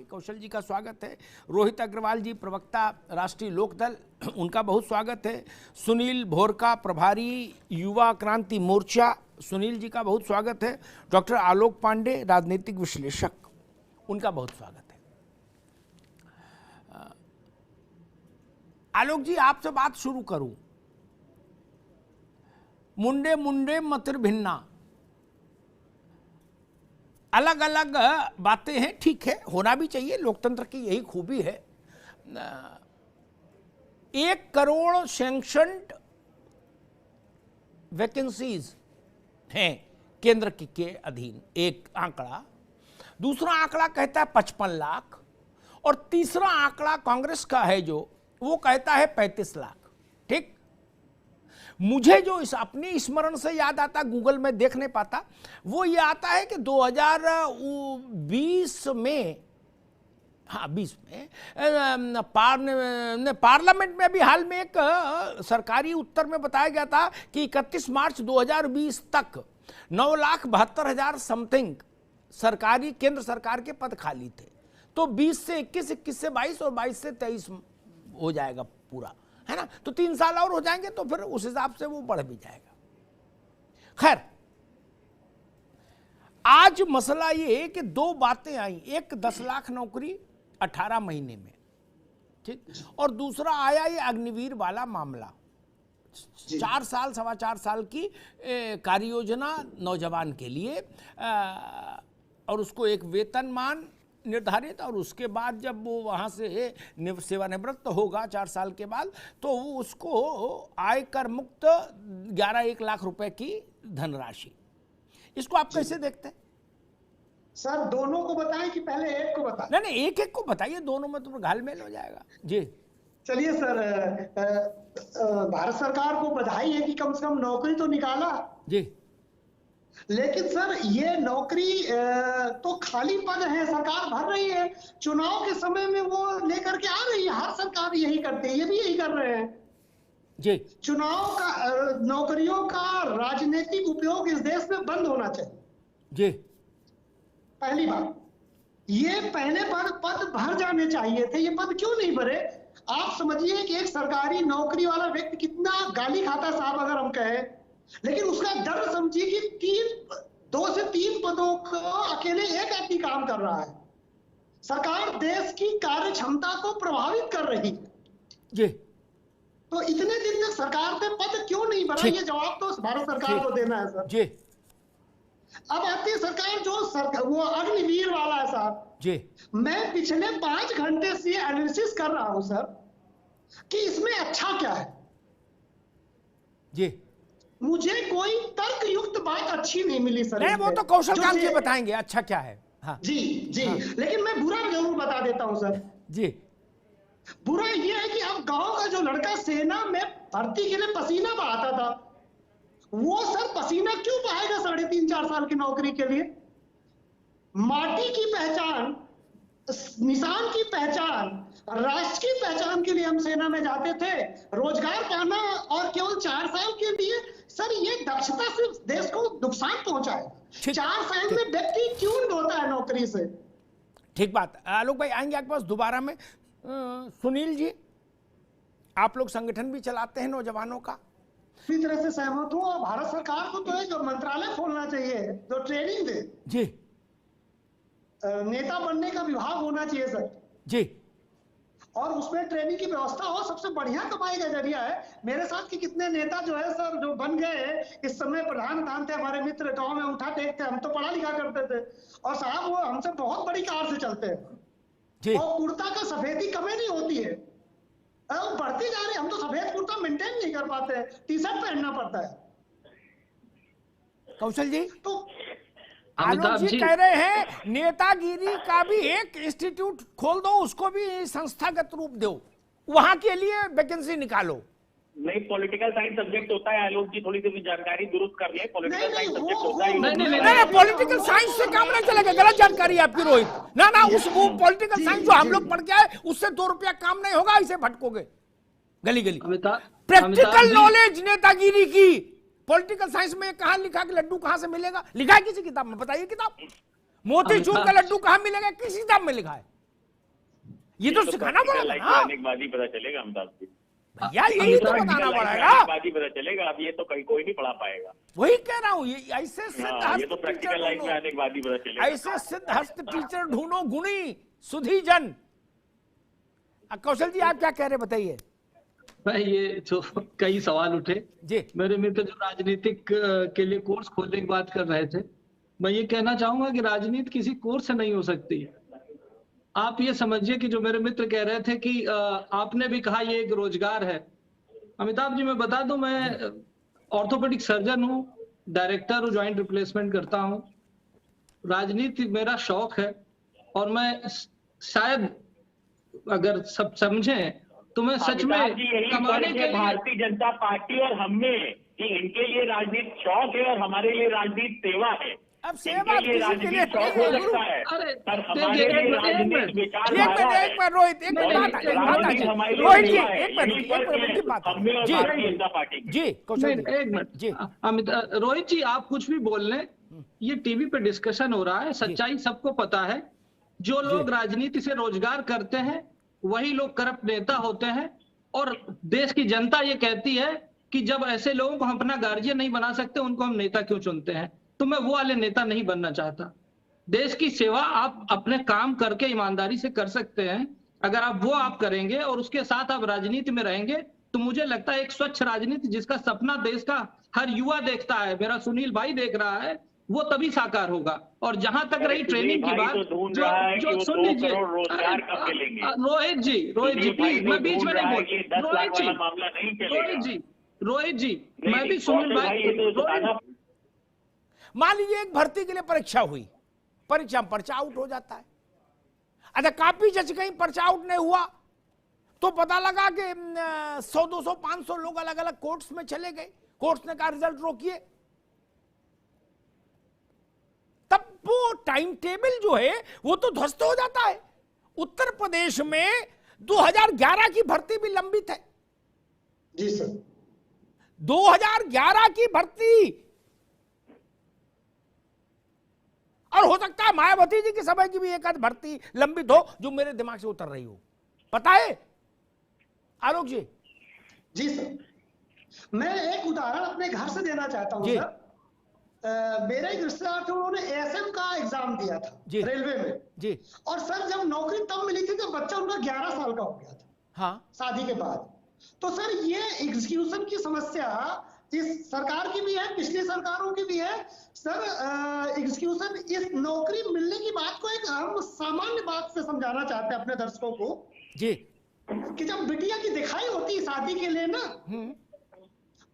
Party, कौशल जी का स्वागत है। रोहित अग्रवाल जी प्रवक्ता राष्ट्रीय लोकदल, उनका बहुत स्वागत है। सुनील भोरका प्रभारी युवा क्रांति मोर्चा, सुनील जी का बहुत स्वागत है। डॉक्टर आलोक पांडे राजनीतिक विश्लेषक, उनका बहुत स्वागत है। आलोक जी, आपसे बात शुरू करूं। मुंडे मुंडे मतिर भिन्ना, अलग अलग बातें हैं, ठीक है, होना भी चाहिए, लोकतंत्र की यही खूबी है। 1 करोड़ सैंक्शनड वैकेंसीज हैं केंद्र के अधीन, एक आंकड़ा। दूसरा आंकड़ा कहता है 55 लाख, और तीसरा आंकड़ा कांग्रेस का है जो वो कहता है 35 लाख। ठीक, मुझे जो इस अपनी स्मरण से याद आता, गूगल में देख नहीं पाता, वो ये आता है कि 2020 में, हाँ 20 में पार्लियामेंट में भी हाल में एक सरकारी उत्तर में बताया गया था कि 31 मार्च 2020 तक 9,72,000 समथिंग सरकारी केंद्र सरकार के पद खाली थे। तो 20 से 21, 21 से 22 और 22 से 23 हो जाएगा पूरा, है ना। तो 3 साल और हो जाएंगे तो फिर उस हिसाब से वो बढ़ भी जाएगा। खैर, आज मसला ये कि 2 बातें आई, एक 10 लाख नौकरी 18 महीने में, ठीक, और दूसरा आया ये अग्निवीर वाला मामला। 4 साल, 4.25 साल की कार्य योजना नौजवान के लिए, और उसको एक वेतनमान निर्धारित, और उसके बाद जब वो वहाँ से सेवानिवृत्त होगा 4 साल के बाद, तो वो उसको आयकर मुक्त 11-1 लाख रुपए की धनराशि। इसको आप कैसे देखते हैं? सर दोनों को बताएं कि पहले एक को बताएं? नहीं, एक एक को बताइए, दोनों में तो घालमेल हो जाएगा जी। चलिए सर, भारत सरकार को बधाई है कि कम से कम नौकरी तो निकाला जी। लेकिन सर ये नौकरी तो खाली पद है, सरकार भर रही है, चुनाव के समय में वो लेकर के आ रही है। हर सरकार यही करती है, ये भी यही कर रहे हैं जी। चुनाव का, नौकरियों का राजनीतिक उपयोग इस देश में बंद होना चाहिए जी। पहली बात, ये पहले पद भर जाने चाहिए थे, ये पद क्यों नहीं भरे? आप समझिए कि एक सरकारी नौकरी वाला व्यक्ति कितना गाली खाता साहब अगर हम कहें, लेकिन उसका दर्द समझिए कि 2 से 3 पदों को अकेले एक आदमी काम कर रहा है। सरकार देश की कार्य क्षमता को प्रभावित कर रही है जी। तो इतने दिन तक सरकार ने पद क्यों नहीं भरा, ये जवाब तो भारत सरकार को देना है सर जी। अब आती है सरकार जो वो अग्निवीर वाला है साहब जी। मैं पिछले 5 घंटे से एनालिसिस कर रहा हूं सर कि इसमें अच्छा क्या है जी। मुझे कोई तर्कयुक्त बात अच्छी नहीं मिली सर। नहीं, वो तो कौशल कांत जी बताएंगे अच्छा क्या है। हाँ जी जी। हाँ। लेकिन मैं बुरा जरूर बता देता हूं सर जी। बुरा ये है कि अब गांव का जो लड़का सेना में भर्ती के लिए पसीना बहाता था, वो सर पसीना क्यों बहाएगा 3.5-4 साल की नौकरी के लिए? माटी की पहचान, निशान की पहचान, राष्ट्र की पहचान के लिए हम सेना में जाते थे, रोजगार पाना, और केवल 4 साल के लिए सर ये दक्षता सिर्फ देश को नुकसान पहुंचाएगा। 4 साल में व्यक्ति ट्यून्ड होता है नौकरी से। ठीक बात। आलोक भाई आएंगे आपके पास दोबारा में। सुनील जी, आप लोग संगठन भी चलाते हैं नौजवानों का। इसी तरह से सहमत हूँ, और भारत सरकार को तो एक मंत्रालय खोलना चाहिए जो ट्रेनिंग दे जी। नेता बनने का विभाग होना चाहिए सर जी, और उसमें ट्रेनिंग की व्यवस्था हो। सबसे बढ़िया कमाई का जरिया है। मेरे साथ के कितने नेता जो है सर जो बन गए, इस समय प्रधान थे हमारे मित्र, गांव में उठा टेकते, हम तो पढ़ा लिखा करते थे, और साहब वो हमसे बहुत बड़ी कार से चलते हैं जी। और कुर्ता का सफेदी कमी नहीं होती है, वो बढ़ती जा रही है। हम तो सफेद कुर्ता मेंटेन नहीं कर पाते, टी-शर्ट पहनना पड़ता है। कौशल जी, तो आलोक जी कह रहे हैं नेतागिरी का भी एक इंस्टीट्यूट खोल दो, उसको भी संस्थागत रूप दो, वहां के लिए वैकेंसी निकालो। नहीं, पॉलिटिकल साइंस सब्जेक्ट होता है। आलोक जी थोड़ी सी जानकारी दुरुस्त कर ले, पॉलिटिकल साइंस सब्जेक्ट होता है। नहीं, पॉलिटिकल साइंस से काम नहीं चलेगा, गलत जानकारी है आपकी रोहित। ना उस वो पॉलिटिकल साइंस जो हम लोग पढ़ के आए उससे 2 रुपया काम नहीं होगा, इसे भटकोगे गली गली। प्रैक्टिकल नॉलेज नेतागिरी की पॉलिटिकल साइंस में कहां लिखा कि लड्डू कहां से मिलेगा? लिखा है किसी किताब में? बताइए किताब। मोतीचूर का लड्डू कहां मिलेगा? किस किताब में लिखा है? ये तो सिखाना पड़ेगा लाइफ ना में आने के बाद ही पता चलेगा अमिताभ जी, भैया, यही तो बताना पड़ेगा। बाद ही पता चलेगा, अब ये तो कहीं कोई नहीं पढ़ा पाएगा। वही कह रहा हूँ, ये ऐसे सिद्ध हाँ, ये तो हस्त प्रैक्टिकल टीचर लाइफ में आने के बाद ही पता ढूंढो, चलेगा। ऐसे सिद्ध हस्त टीचर ढूंढो गुणी सुधी जन। कौशल जी, आप क्या कह रहे बताइए। भाई ये जो कई सवाल उठे जी, मेरे मित्र जो राजनीतिक के लिए कोर्स खोलने की बात कर रहे थे, मैं ये कहना चाहूंगा कि राजनीति किसी कोर्स से नहीं हो सकती। आप ये समझिए कि जो मेरे मित्र कह रहे थे कि आपने भी कहा ये एक रोजगार है। अमिताभ जी, मैं बता दूं, मैं ऑर्थोपेडिक सर्जन हूँ, डायरेक्टर हूँ, ज्वाइंट रिप्लेसमेंट करता हूँ। राजनीति मेरा शौक है और मैं शायद अगर सब समझें तो मैं सच में अमिताभ जी, यही कमाने फर्क के है लिए भारतीय जनता पार्टी और हम में कि इनके लिए राजनीति शौक है और हमारे लिए राजनीति सेवा है। अब सेवा इनके लिए किसी के लिए राजनीति शौक हो नहीं है, सकता है, अरे, पर देखिए, हमारे लिए एक राजनीति मिनट, विचारधारा है। एक मिनट रोहित, एक नहीं, बात नहीं, राजनीति हमारे लिए रोहित जी, सेवा है। एक मिनट यही फर्क है की बात हम में और जी, भारतीय जनता पार्टी में। जी कौशल नहीं, जी, एक मिनट जी, रोहित जी, आप कुछ भी बोल लें, ये टीवी पे डिस्कशन हो रहा है, सच्चाई सबको पता है। जो लोग राजनीति से रोजगार करते हैं वही लोग करप्ट नेता होते हैं, और देश की जनता ये कहती है कि जब ऐसे लोगों को हम अपना गार्जियन नहीं बना सकते, उनको हम नेता क्यों चुनते हैं। तो मैं वो वाले नेता नहीं बनना चाहता। देश की सेवा आप अपने काम करके ईमानदारी से कर सकते हैं। अगर आप करेंगे और उसके साथ आप राजनीति में रहेंगे, तो मुझे लगता है एक स्वच्छ राजनीति जिसका सपना देश का हर युवा देखता है, मेरा सुनील भाई देख रहा है, वो तभी साकार होगा। और जहां तक रही ट्रेनिंग की बात, जो सुन लीजिए रोहित जी प्लीज, मैं बीच में नहीं बोल, रोहित जी मैं भी सुनील भाई, मान लीजिए एक भर्ती के लिए परीक्षा हुई, परीक्षा में पर्चा आउट हो जाता है। अच्छा, काफी जज कहीं पर्चा आउट नहीं हुआ तो पता लगा कि 100, 200, 500 लोग अलग अलग कोर्ट्स में चले गए, कोर्ट्स ने कहा रिजल्ट रोकिए। तब वो टाइम टेबल जो है वो तो ध्वस्त हो जाता है। उत्तर प्रदेश में 2011 की भर्ती भी लंबित है। जी सर, 2011 की भर्ती, और हो सकता है मायावती जी के समय की भी एक आध भर्ती लंबित हो जो मेरे दिमाग से उतर रही हो। पता है आलोक जी? जी सर, मैं एक उदाहरण अपने घर से देना चाहता हूं सर। मेरे एक रिश्तेदार थे, उन्होंने एएसएम का एग्जाम दिया था रेलवे में जी, और सर जब नौकरी तब मिली थी जब बच्चा उनका 11 साल का हो गया था, हाँ, शादी के बाद। तो सर ये एग्जीक्यूशन की समस्या इस सरकार की भी है, पिछली सरकारों की भी है सर। एग्जीक्यूशन, इस नौकरी मिलने की बात को एक हम सामान्य बात से समझाना चाहते हैं अपने दर्शकों को जी, कि जब बिटिया की दिखाई होती है शादी के लिए ना,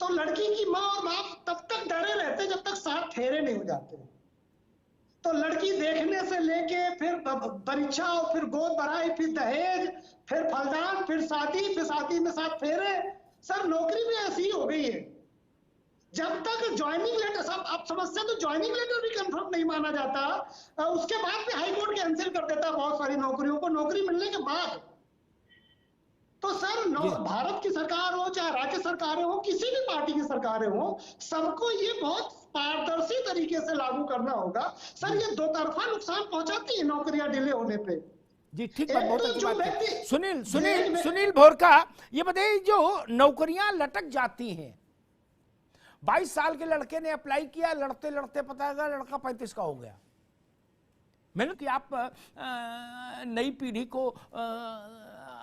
तो लड़की की माँ और बाप तब तक डरे रहते जब तक 7 फेरे नहीं हो जाते। तो लड़की देखने से लेके फिर परीक्षा, फिर गोद भराई, फिर दहेज, फिर फलदान, फिर शादी में 7 फेरे। सर नौकरी भी ऐसी ही हो गई है, जब तक ज्वाइनिंग लेटर, सब आप समस्या तो ज्वाइनिंग लेटर भी कंफर्म नहीं माना जाता, उसके बाद भी हाई कोर्ट कैंसिल कर देता है बहुत सारी नौकरियों को नौकरी मिलने के बाद। तो सर भारत की सरकार हो चाहे राज्य सरकारें हो, किसी भी पार्टी की सरकारें हो, सबको ये बहुत पारदर्शी तरीके से लागू करना होगा। सर ये दो तरफा नुकसान पहुंचाती है नौकरियां डिले होने पे। जी ठीक है, बहुत अच्छी बात है। सुनील भोरका, ये बताइए जो नौकरियां लटक जाती हैं, 22 साल के लड़के ने अप्लाई किया, लड़ते लड़ते पता लगा लड़का 35 का हो गया। मैंने कि आप नई पीढ़ी को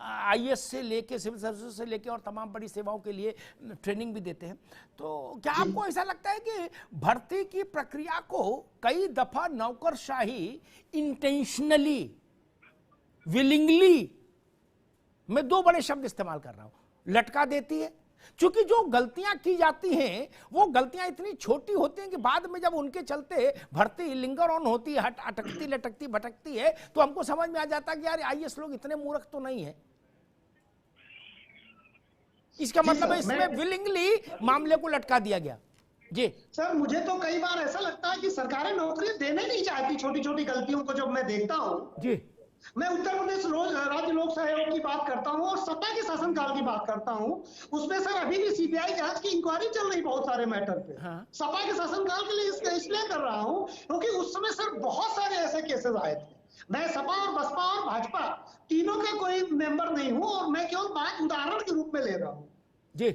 आईएएस से लेके, सिविल सर्विस से लेके और तमाम बड़ी सेवाओं के लिए ट्रेनिंग भी देते हैं, तो क्या आपको ऐसा लगता है कि भर्ती की प्रक्रिया को कई दफा नौकरशाही इंटेंशनली, विलिंगली, मैं 2 बड़े शब्द इस्तेमाल कर रहा हूं, लटका देती है? क्योंकि जो गलतियां की जाती हैं वो गलतियां इतनी छोटी होती हैं कि बाद में जब उनके चलते भर्ती लिंगर ऑन होती है, अटकती लटकती भटकती है, तो हमको समझ में आ जाता है कि यार आईएएस लोग इतने मूर्ख तो नहीं है। इसका मतलब है इसमें विलिंगली मामले को लटका दिया गया। जी सर, मुझे तो कई बार ऐसा लगता है कि सरकारें नौकरी देने नहीं चाहती छोटी छोटी गलतियों को जब मैं देखता हूँ। जी, मैं उत्तर प्रदेश राज्य लोक सहयोग की बात करता हूं और सपा के शासनकाल की बात करता हूं। उसमें सर अभी भी सीबीआई जांच की इंक्वायरी चल रही बहुत सारे मैटर पे। हाँ। सपा के शासनकाल के लिए इसलिए कर रहा हूं क्योंकि उस समय सर बहुत सारे ऐसे केसेस आए थे। मैं सपा और बसपा और भाजपा तीनों का कोई कोई मेंबर नहीं हूं, और मैं केवल बात उदाहरण के रूप में ले रहा हूं। जी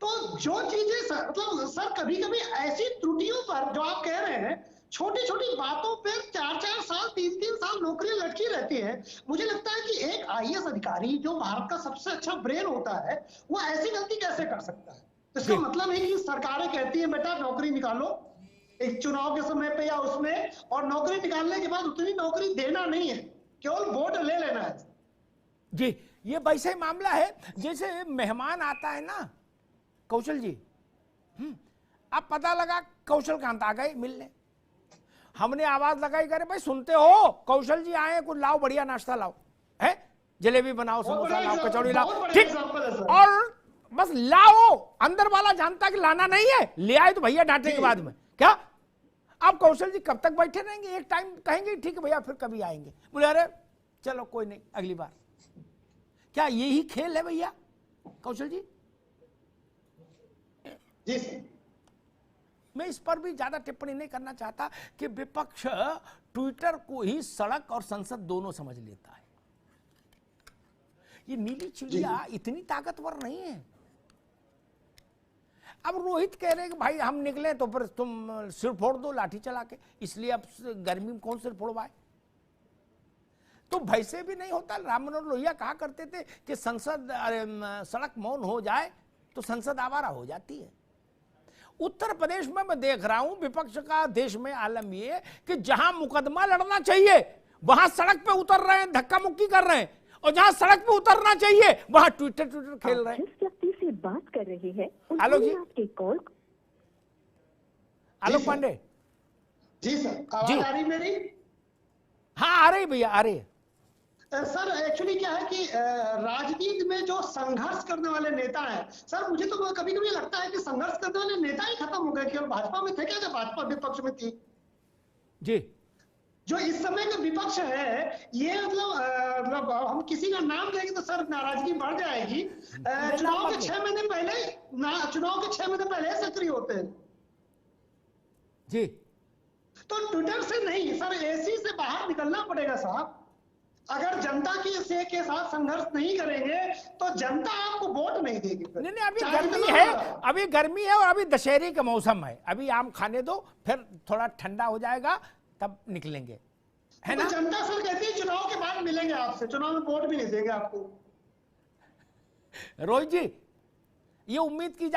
तो जो चीजें सर, मतलब सर कभी कभी ऐसी त्रुटियों पर जो आप कह रहे हैं, छोटी छोटी बातों पर 4-4 साल 3-3 साल नौकरियां लटकी रहती हैं। मुझे लगता है कि एक आईएएस अधिकारी जो भारत का सबसे अच्छा ब्रेन होता है, वो ऐसी गलती कैसे कर सकता है? इसका मतलब है कि सरकारें कहती है बेटा नौकरी निकालो एक चुनाव के समय पे या उसमें, और नौकरी निकालने के बाद उतनी नौकरी देना नहीं है, केवल वोट ले लेना है। जी, ये वैसे ही मामला है जैसे मेहमान आता है ना कौशल जी, अब पता लगा कौशलकांत आ गए मिलने, हमने आवाज लगाई, करे भाई सुनते हो कौशल जी आए, कुछ लाओ बढ़िया नाश्ता लाओ, है जलेबी बनाओ, समोसा लाओ, कचौड़ी लाओ, ठीक, और बस लाओ। अंदर वाला जानता कि लाना नहीं है, ले आए तो भैया डांटेंगे बाद में, क्या अब कौशल जी कब तक बैठे रहेंगे? एक टाइम कहेंगे ठीक है भैया फिर कभी आएंगे, बोले अरे चलो कोई नहीं अगली बार। क्या यही खेल है भैया कौशल जी? जी सर। मैं इस पर भी ज्यादा टिप्पणी नहीं करना चाहता कि विपक्ष ट्विटर को ही सड़क और संसद दोनों समझ लेता है। ये नीली चिड़िया इतनी ताकतवर नहीं है। अब रोहित कह रहे हैं कि भाई हम निकले तो फिर तुम सिर फोड़ दो लाठी चला के, इसलिए अब गर्मी में कौन सिर फोड़वाए? तो वैसे भी नहीं होता। राम मनोहर लोहिया कहा करते थे कि संसद सड़क मौन हो जाए तो संसद आवारा हो जाती है। उत्तर प्रदेश में मैं देख रहा हूं विपक्ष का देश में आलम ये कि जहां मुकदमा लड़ना चाहिए वहां सड़क पे उतर रहे हैं, धक्का मुक्की कर रहे हैं, और जहां सड़क पे उतरना चाहिए वहां ट्विटर खेल रहे हैं। जिस व्यक्ति से बात कर रहे हैं आलोक जी, आपकी कॉल। आलोक पांडे जी सर, आवाज आ रही मेरी? हाँ आ रही भैया, आ रही है। सर एक्चुअली क्या है कि राजनीति में जो संघर्ष करने वाले नेता हैं, सर मुझे तो कभी कभी लगता है कि संघर्ष करने वाले नेता ही खत्म हो गए। केवल भाजपा में थे क्या जब भाजपा विपक्ष में थी? जी, जो इस समय का विपक्ष है ये मतलब हम किसी का नाम लेंगे तो सर नाराजगी बढ़ जाएगी। चुनाव के 6 महीने पहले सक्रिय होते हैं जी। तो ट्विटर से नहीं सर, एसी से बाहर निकलना पड़ेगा साहब। अगर जनता के साथ संघर्ष नहीं करेंगे तो जनता आपको वोट नहीं देगी। नहीं अभी गर्मी है, अभी गर्मी है और अभी दशहरे का मौसम है, अभी आम खाने दो, फिर थोड़ा ठंडा हो जाएगा तब निकलेंगे, है ना? जनता सर कहती है चुनाव के बाद मिलेंगे आपसे, चुनाव में वोट भी नहीं देंगे आपको। रोहित जी ये उम्मीद की